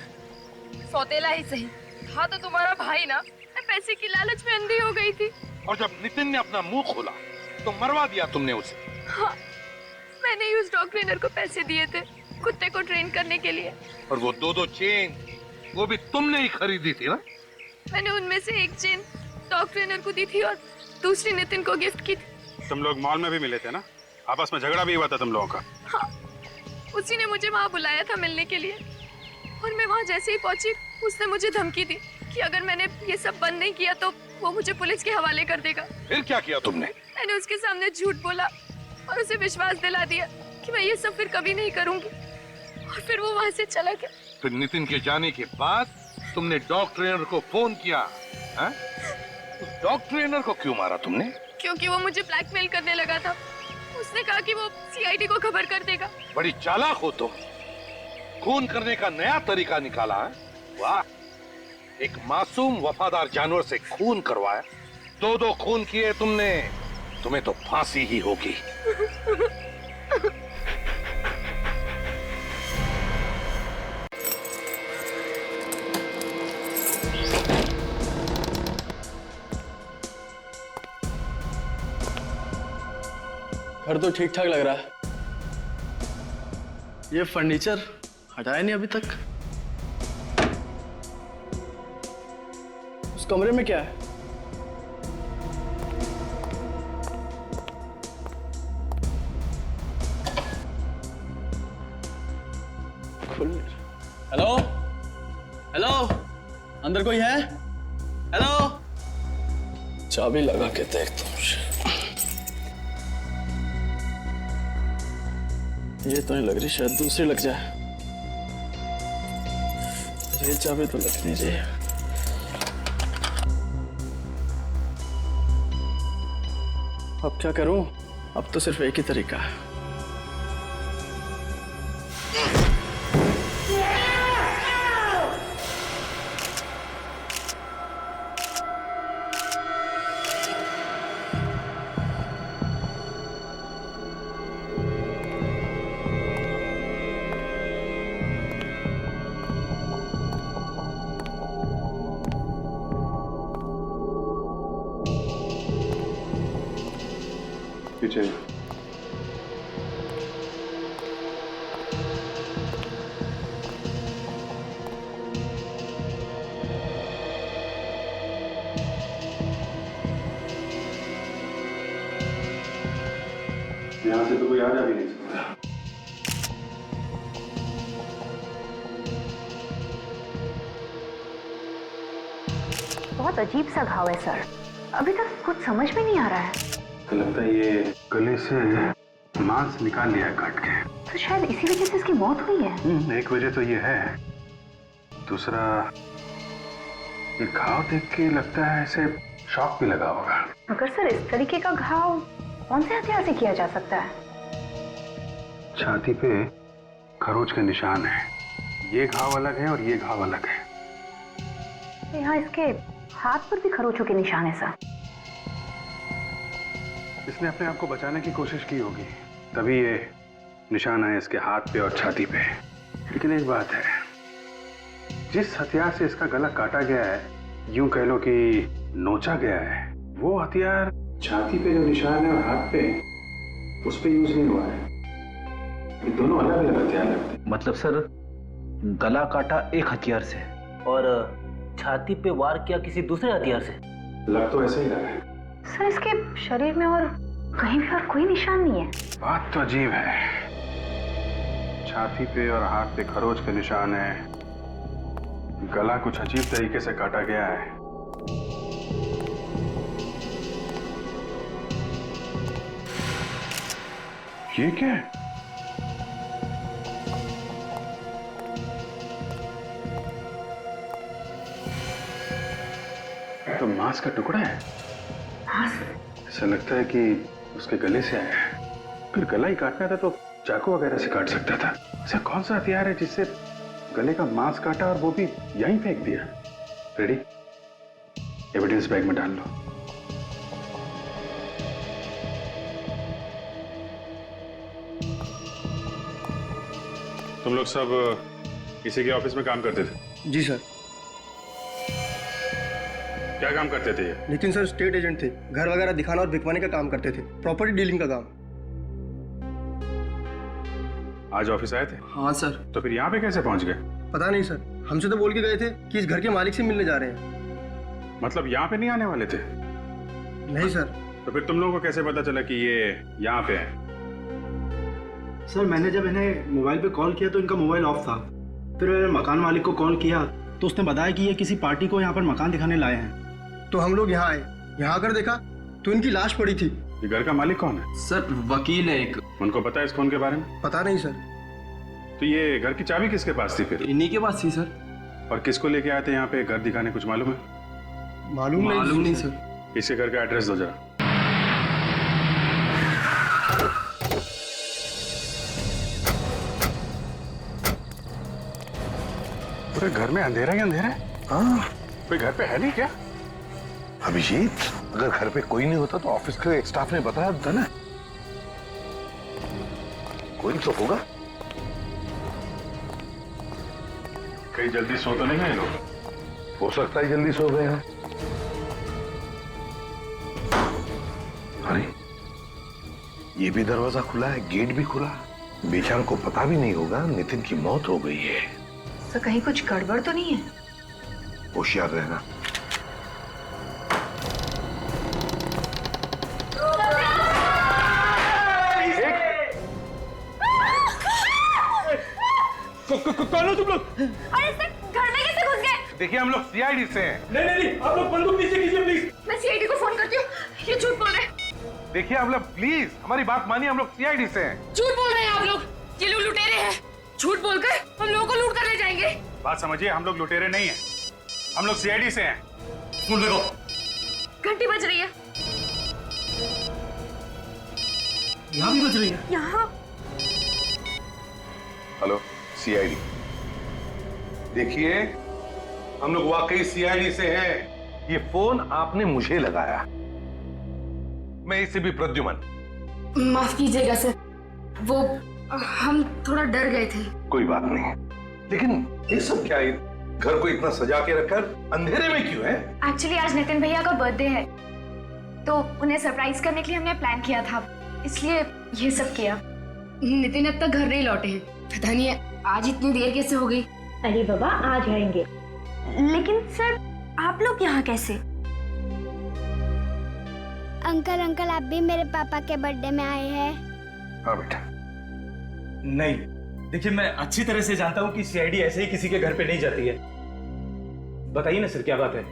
सौतेला ही सही था तो तुम्हारा भाई ना। मैं पैसे की लालच में अंधी हो गई थी। और जब नितिन ने अपना मुंह खोला तो मरवा दिया तुमने उसे। हाँ, मैंने ही उस डॉग ट्रेनर को पैसे दिए थे कुत्ते को ट्रेन करने के लिए। और वो 2-2 चेन वो भी तुमने ही खरीदी थी ना? मैंने उनमें से एक चेन डॉग ट्रेनर को दी थी और दूसरी नितिन को गिफ्ट की थी। तुम लोग मॉल में भी मिले थे ना? आपस में झगड़ा भी हुआ था तुम लोगों का? हाँ, उसी ने मुझे वहाँ बुलाया था मिलने के लिए और मैं वहाँ जैसे ही पहुंची उसने मुझे धमकी दी कि अगर मैंने ये सब बंद नहीं किया तो वो मुझे पुलिस के हवाले कर देगा। फिर क्या किया तुमने? मैंने उसके सामने झूठ बोला और उसे विश्वास दिला दिया कि मैं ये सब फिर कभी नहीं करूंगी और फिर वो वहाँ से चला गया। फिर नितिन के जाने के बाद तुमने डॉग ट्रेनर को फोन किया, हैं? उस डॉग ट्रेनर को क्यों मारा तुमने? क्योंकि वो मुझे ब्लैकमेल करने लगा था। उसने कहा कि वो सीआईडी को खबर कर देगा। बड़ी चालाक हो तुम। खून करने का नया तरीका निकाला है। वाह, एक मासूम वफादार जानवर से खून करवाया। 2-2 खून किए तुमने। तुम्हें तो फांसी ही होगी। घर तो ठीक ठाक लग रहा है। ये फर्नीचर हटाया नहीं अभी तक। उस कमरे में क्या है? हेलो हेलो, अंदर कोई है? हेलो, चाबी लगा के देखता हूँ। ये तो नहीं लग रही, शायद दूसरी लग जाए। ये चाबी तो लग नहीं चाहिए। अब क्या करूं? अब तो सिर्फ एक ही तरीका है। पीछे यहाँ से तो कोई आ जा भी नहीं सकता। बहुत अजीब सा घाव है सर, अभी तक कुछ समझ में नहीं आ रहा है। तो लगता है ये गले से मांस निकाल लिया है काट के। तो शायद इसी वजह से इसकी मौत हुई है। एक वजह तो ये है, दूसरा ये घाव देख के लगता है ऐसे शॉक भी लगा होगा। मगर सर इस तरीके का घाव कौन से हथियार से किया जा सकता है? छाती पे खरोच के निशान है, ये घाव अलग है और ये घाव अलग है। तो यहाँ इसके हाथ पर भी खरोचों के निशान है सर। इसने अपने आप को बचाने की कोशिश की होगी, तभी ये निशान है इसके हाथ पे और छाती पे। लेकिन एक बात है, जिस हथियार से इसका गला काटा गया है, यूं कह लो कि नोचा गया है, वो हथियार छाती पे जो निशान है और हाथ पे उस पे यूज नहीं हुआ है। ये दोनों अलग अलग हथियार लगते हैं। मतलब सर गला काटा एक हथियार से और छाती पे वार किया किसी दूसरे हथियार से। लग तो ऐसे ही रहा है सर, इसके शरीर में और कहीं भी और कोई निशान नहीं है। बात तो अजीब है, छाती पे और हाथ पे खरोच के निशान है, गला कुछ अजीब तरीके से काटा गया है। ये क्या है? तो मांस का टुकड़ा है। ऐसा लगता है कि उसके गले से आया है। फिर गला ही काटना था तो चाकू वगैरह से काट सकता था। ऐसा कौन सा हथियार है जिससे गले का मांस काटा और वो भी यहीं फेंक दिया? रेडी, एविडेंस बैग में डाल लो। तुम लोग सब इसी के ऑफिस में काम करते थे? जी सर। क्या काम करते थे ये? नितिन सर स्टेट एजेंट थे, घर वगैरह दिखाना और बिकवाने का काम करते थे, प्रॉपर्टी डीलिंग का काम। आज ऑफिस आए थे? हाँ सर। तो फिर यहाँ पे कैसे पहुंच गए? पता नहीं सर, हमसे तो बोल के गए थे कि इस घर के मालिक से मिलने जा रहे हैं। मतलब यहाँ पे नहीं आने वाले थे? नहीं सर। तो फिर तुम लोगों को कैसे पता चला कि ये यहाँ पे है? सर मैंने जब इन्हें मोबाइल पे कॉल किया तो इनका मोबाइल ऑफ था। फिर मैंने मकान मालिक को कॉल किया तो उसने बताया कि ये किसी पार्टी को यहाँ पर मकान दिखाने लाए हैं। तो हम लोग यहाँ आए, यहाँ आकर देखा तो इनकी लाश पड़ी थी। ये घर का मालिक कौन है? सर वकील है एक। उनको पता है इस खून के बारे में? पता नहीं सर। तो ये घर की चाबी किसके पास थी फिर? इन्हीं के पास थी सर। और किसको लेके आए थे यहाँ पे घर दिखाने, कुछ मालूम है? मालूम नहीं सर। इसके घर का एड्रेस दो जरा। पूरे घर में अंधेरा ही अंधेरा है। हाँ, कोई घर पे है नहीं क्या? अभिजीत, अगर घर पे कोई नहीं होता तो ऑफिस के स्टाफ ने बताया था ना। कोई तो होगा। कहीं जल्दी सो तो नहीं गए लोग? हो सकता है जल्दी सो गए हैं। अरे ये भी दरवाजा खुला है, गेट भी खुला। बेचारों को पता भी नहीं होगा नितिन की मौत हो गई है। तो कहीं कुछ गड़बड़ तो नहीं है? होशियार रहना। कौन हो तुम लोग? अरे सर, घर में कैसे घुस गए? देखिए हम लोग सीआईडी से हैं। नहीं, आप लोग बंदूक नीचे कीजिए प्लीज। मैं सीआईडी को फोन करती हूँ, ये झूठ बोल रहे हैं। देखिए आप लोग प्लीज हमारी बात मानिए, हम लोग सीआईडी से हैं। झूठ बोल रहे हैं आप लोग, ये लोग लुटेरे हैं। झूठ बोलकर हम लोगों को लूट कर ले जाएंगे। बात समझिए, हम लोग लुटेरे नहीं हैं, हम लोग सीआईडी से हैं। सुन लो, घंटी बज रही है। यहाँ भी बज रही है। यहाँ हेलो सीआईडी। देखिए हम लोग वाकई सीआईडी से हैं। ये फोन आपने मुझे लगाया, मैं इससे भी प्रद्युमन। माफ कीजिएगा सर, वो हम थोड़ा डर गए थे। कोई बात नहीं, लेकिन ये सब क्या है? घर को इतना सजा के रखकर अंधेरे में क्यों है? एक्चुअली आज नितिन भैया का बर्थडे है, तो उन्हें सरप्राइज करने के लिए हमने प्लान किया था। इसलिए ये सब किया। नितिन अब तक घर नहीं लौटे हैं, पता नहीं आज इतनी देर कैसे हो गई। अरे बाबा आ जाएंगे। लेकिन सर आप लोग यहाँ कैसे? अंकल आप भी मेरे पापा के बर्थडे में आए हैं? हाँ बेटा। नहीं, देखिए मैं अच्छी तरह से जानता हूँ कि सीआईडी ऐसे ही किसी के घर पे नहीं जाती है। बताइए ना सर, क्या बात है?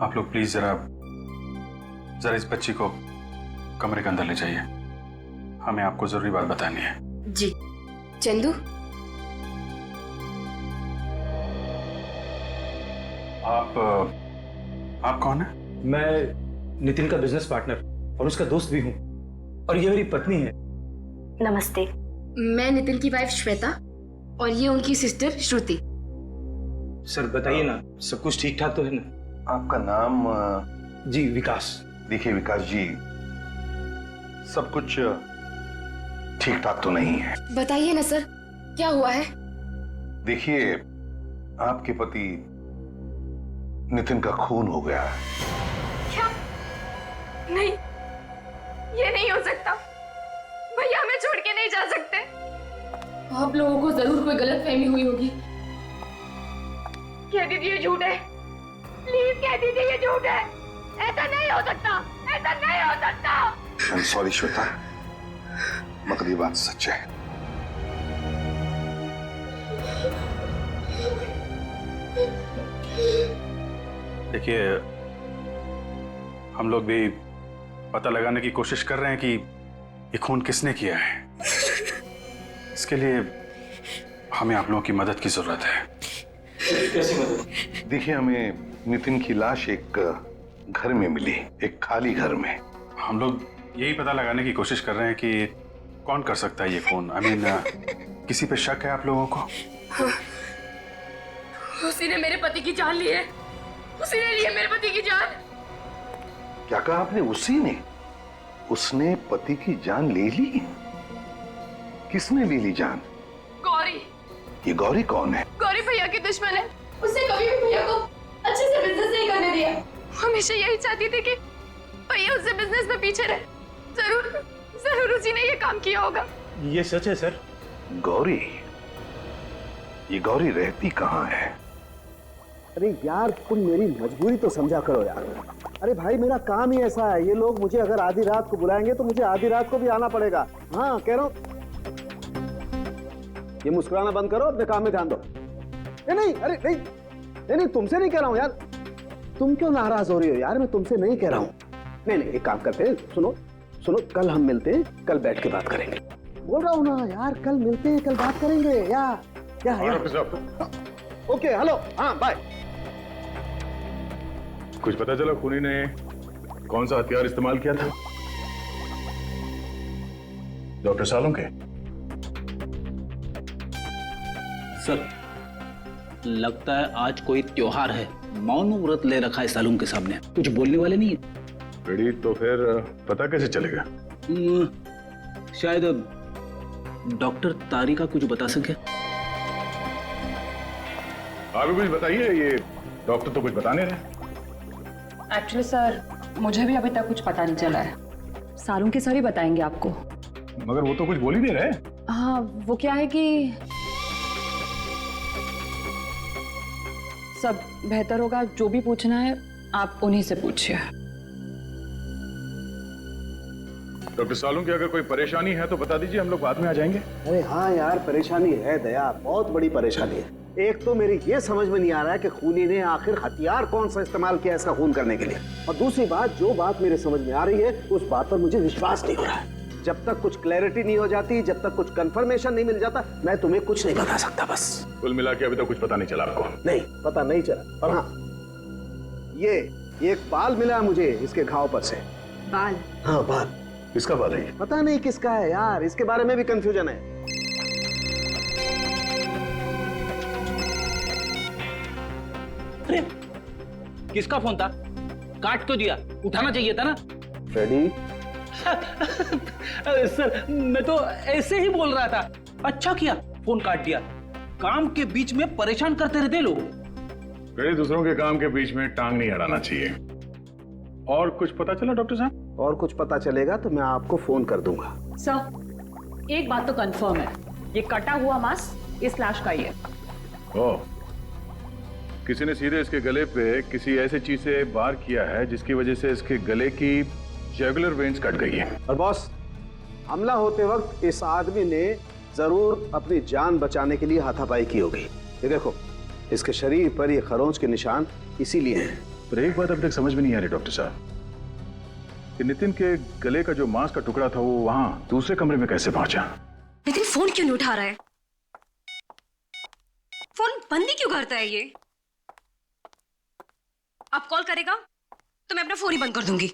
आप लोग प्लीज जरा इस बच्ची को कमरे के अंदर ले जाइए, हमें आपको जरूरी बात बतानी है। जी। चंदू, आप कौन है? मैं नितिन का बिजनेस पार्टनर और उसका दोस्त भी हूँ, और ये मेरी पत्नी है। नमस्ते। मैं नितिन की वाइफ श्वेता और ये उनकी सिस्टर श्रुति। सर बताइए ना, सब कुछ ठीक ठाक तो है ना? आपका नाम? जी विकास। देखिए विकास जी, सब कुछ ठीक ठाक तो नहीं है। बताइए ना सर, क्या हुआ है? देखिए, आपके पति नितिन का खून हो गया है। क्या? नहीं, ये नहीं हो सकता। भैया हमें छोड़ के नहीं जा सकते। आप लोगों को जरूर कोई गलतफहमी हुई होगी। कह दीजिए ये झूठ है, प्लीज कह दीजिए ये झूठ है। ऐसा नहीं हो सकता, ऐसा नहीं हो सकता। आई एम सॉरी श्वेता, मगर ये बात सच है। देखिए, हम लोग भी पता लगाने की कोशिश कर रहे हैं कि ये खून किसने किया है। इसके लिए हमें आप लोगों की मदद की जरूरत है। कैसी मदद? देखिए, हमें नितिन की लाश एक घर में मिली, एक खाली घर में। हम लोग यही पता लगाने की कोशिश कर रहे हैं कि कौन कर सकता है ये खून। आई मीन, किसी पे शक है आप लोगों को? हाँ। उसी ने मेरे पति की जान ली है, उसी ने ली है मेरे पति की जान। क्या कहा आपने? उसी ने? उसने पति की जान ले ली? किसने ले ली जान? गौरी। ये गौरी कौन है? गौरी भैया की दुश्मन है। उसने कभी भी भैया को अच्छे से बिजनेस नहीं करने दिया। हमेशा यही चाहती थी कि भैया उससे बिजनेस में पीछे रहे। जरूर उसी ने ये काम किया होगा। ये सच है सर। गौरी? ये गौरी रहती कहाँ है? अरे यार, तुम मेरी मजबूरी तो समझा करो यार। अरे भाई, मेरा काम ही ऐसा है। ये लोग मुझे अगर आधी रात को बुलाएंगे तो मुझे आधी रात को भी आना पड़ेगा। हाँ कह रहा हूँ, ये मुस्कुराना बंद करो, अपने काम में ध्यान दो। नहीं, अरे नहीं, तुमसे नहीं कह रहा हूँ यार। तुम क्यों नाराज हो रही हो यार? मैं तुमसे नहीं कह रहा हूँ। नहीं, एक काम करते हैं, सुनो, कल हम मिलते हैं, कल बैठ के बात करेंगे। बोल रहा हूँ ना यार, कल मिलते हैं, कल बात करेंगे। क्या ओके, हेलो, हाँ बाय। कुछ पता चला खूनी ने कौन सा हथियार इस्तेमाल किया था? डॉक्टर सालुंके? सर, लगता है आज कोई त्योहार है। मौन व्रत ले रखा है सालुंके साहब ने, कुछ बोलने वाले नहीं है। रेडी, तो फिर पता कैसे चलेगा? शायद डॉक्टर तारिका कुछ बता सके। आप भी कुछ बताइए, ये डॉक्टर तो कुछ बता नहीं रहे। एक्चुअली सर, मुझे भी अभी तक कुछ पता नहीं चला है। सालुंके सर ही बताएंगे आपको। मगर वो तो कुछ बोल ही नहीं रहे। हाँ, वो क्या है कि सब बेहतर होगा, जो भी पूछना है आप उन्हीं से पूछिए। डॉक्टर सालुंके, अगर कोई परेशानी है तो बता दीजिए, हम लोग बाद में आ जाएंगे। अरे हाँ यार, परेशानी है दया, बहुत बड़ी परेशानी है। एक तो मेरी ये समझ में नहीं आ रहा है कि खूनी ने आखिर हथियार कौन सा इस्तेमाल किया इसका खून करने के लिए, और दूसरी बात, जो बात मेरे समझ में आ रही है उस बात पर मुझे विश्वास नहीं हो रहा है। जब तक कुछ क्लैरिटी नहीं हो जाती, जब तक कुछ कंफर्मेशन नहीं मिल जाता, मैं तुम्हें कुछ नहीं बता सकता। बस कुल मिला के अभी तक कुछ पता नहीं चला आपको? नहीं, पता नहीं चला। और हाँ, ये एक बाल मिला मुझे इसके घाव पर से। बाल? हाँ बाल। किसका बाल है? पता नहीं किसका है यार, इसके बारे में भी कंफ्यूजन है। अरे किसका फोन था? काट तो दिया, उठाना चाहिए था ना। फ्रेडी? सर, मैं तो ऐसे ही बोल रहा था। अच्छा किया फोन काट दिया, काम के बीच में परेशान करते रहते लोग। फ्रेडी, दूसरों के काम के बीच में टांग नहीं अड़ाना चाहिए। और कुछ पता चला डॉक्टर साहब? और कुछ पता चलेगा तो मैं आपको फोन कर दूंगा। सर एक बात तो कंफर्म है, ये कटा हुआ मांस इस लाश का ही है। ओह, किसी ने सीधे इसके गले पे किसी ऐसी चीज से वार किया है जिसकी वजह से इसके गले की जुगुलर वेन्स कट गई है। और बॉस, हमला होते वक्त इस आदमी ने जरूर अपनी जान बचाने के लिए हाथापाई की होगी। ये देखो, इसके शरीर पर ये खरोंच के निशान इसीलिए हैं। पर एक बात अब तक समझ में नहीं आ रही डॉक्टर साहब, कि नितिन के गले का जो मांस का टुकड़ा था वो वहां दूसरे कमरे में कैसे पहुंचा? नितिन फोन क्यों नहीं उठा रहा है? फोन बंद ही क्यों करता है ये? अब कॉल करेगा तो मैं अपना फोन ही बंद कर दूंगी।